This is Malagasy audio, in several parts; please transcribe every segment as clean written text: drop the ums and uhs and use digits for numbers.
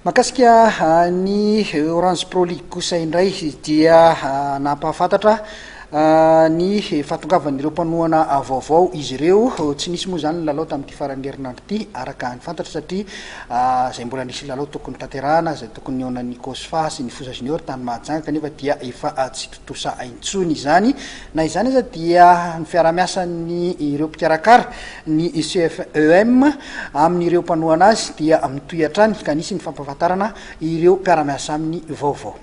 Makasika ny Orange Pro League kosa indray dia napahafantatra ny fahatongavan'ireo mpanohana vaovao izy ireo tsy nisy moa zany lalao tamin'ity farany herinandro ity araka ny fantatra satria zay mbola nisy lalao tokony tanterahana zay tokony onan'ny COSFA sy ny Foza Junior tany Mahajanga kanefa dia efa tsy totosa intsony izany na izany aza dia ny fiaramiasan'ny ireo mpikarakara ny CFEM amin'ireo mpanohana azy dia mitohatra any ka nisy ny fampahafantarana ireo mpiaramiasa amin'ny vaovao.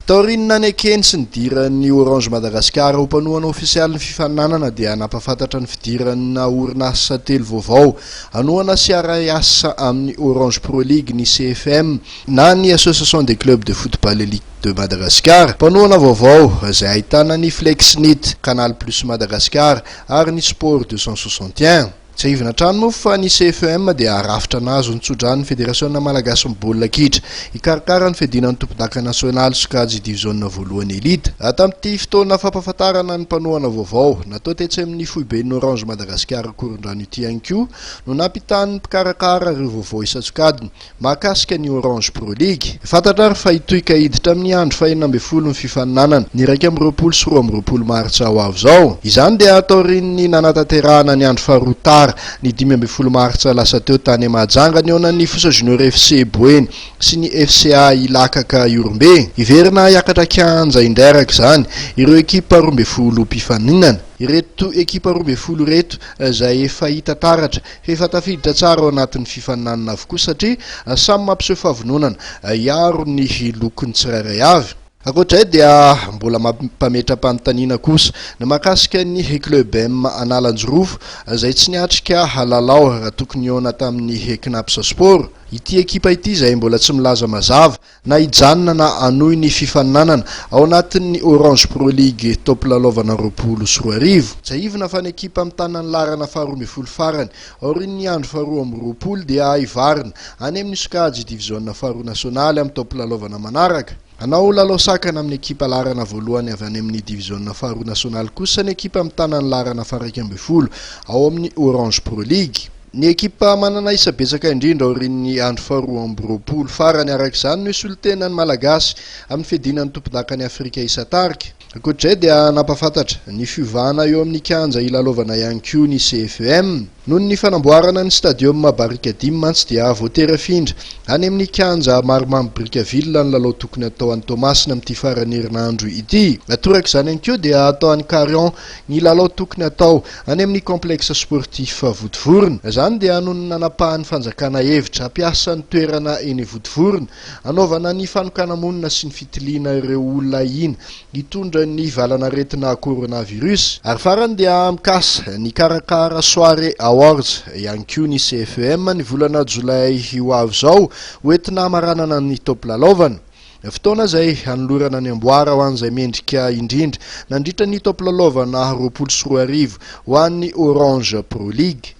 Taorinina ny ekeny sy ny diran'ny Orange Madagascar ho mpanohana ofisialy ny fifaninanana dia napahafantatra ny fidiran'ny orinasa telo vaovao anohana sy ara-iasa amin'ny Orange Pro League ny CFM na ny Association des clubs de football élite de Madagascar. Mpanohana vaovao izay ahitana ny Flexnet, Canal Plus Madagascar ary ny Sport 261. Tsy ivina trano moa fa ny CFM dia rafitra nazo nitsodrany Fédération Malagasy Baolina Kitra hikarakara ny fiadinan'ny tompon-daka nasionaly sokajy division voalohany elite. Tamin'ity fotoana fampahafantarana ny mpanohana vaovao natao tetsy amin'ny foiben'ny Orange Madagascar korondrano ity ihany koa no nampitahan'ny mpikarakara ireo vaovao isan-tsokadiny mahakasika ny Orange Pro League. Fantatra fa hitohika hiditra amin'ny andro faha 12 ny fifaninanana ny 20 sy 20 martsa ho avy zao. Izany dia ataorin'ny nanatanterahana ny andro faharoa ny 15 martsa lasa teo tany Mahajanga ny onan'ny Foza Junior FC Boeny sy ny FCA Ilakaka Iorombe. Iverina hiakatra kianja indraraka zany ireo ekipa 12 mpifaninana. Ireto ekipa 12 reto izay efa hita taratra efa tafiditra tsara ao anatin'ny fifaninanana avokoa satria samy mampiseho fahavononana hiaro ny lokony tsirairay avy. Akoatray dia mbola mampametra-panontaniana kosa na mahakasika ny Club M Analanjorofo izay tsy niatrika halalao raha tokony ona tamin'ny Knapsa Sport. Ity ekipa ity izay mbola tsy milaza mazava na hijanona na anohy ny fifaninanana ao anatin'ny Orange Pro League top lalaovana 20 sy 20. Ivina fa ny ekipa mitana ny larana faha 12 farany aorian'ny andro faha 20 dia ivarina any amin'ny sokajy division faharoa nasionaly amin'ny top lalaovana manaraka. Anao lalao sakana amin'ny ekipa larana voalohany avy any amin'ny division faharoa nasionaly kosa ny ekipa mitana ny larana faha 12 ao amin'ny Orange Pro League. Ny ekipa manana isa betsaka indrindra aorian'ny andro faharoa 20 farany araka izany no isoltenan'ny Malagasy amin'ny fiadinan'ny tompon-dakan'ny Afrika isan-tarika. Akoatray dia napahafantatra ny fiovana eo amin'ny kianja ilalaovana ihany koa ny CFM noho ny fanamboarana ny stadium Barikadimy mantsy dia voatery afindra any amin'ny kianja Marmam Brickaville ny lalao tokony atao an'ny Tomasina amin'ity farany herinandro ity. Atoraka izany ihany koa dia atao an'ny Carion ny lalao tokony atao any amin'ny complexe sportif Votovorona. Izany dia noho ny nanapahan'ny fanjakana hevitra hampiasa ny toerana eny Votovorona anaovana ny fanokana monina sy ny fitiliana ireo olona iny hitondra ny valana retina coronavirus. Ary farany dia mikasa ny karakara soirée awards ihany koa ny CFM ny volana Jolay ho avy zao hoentina maranana ny top lalaovana. Fotoana izay hanolorana ny amboara ho an'izay mendrika indrindra nandritra ny top lalaovana 20 ho an'ny Orange Pro League.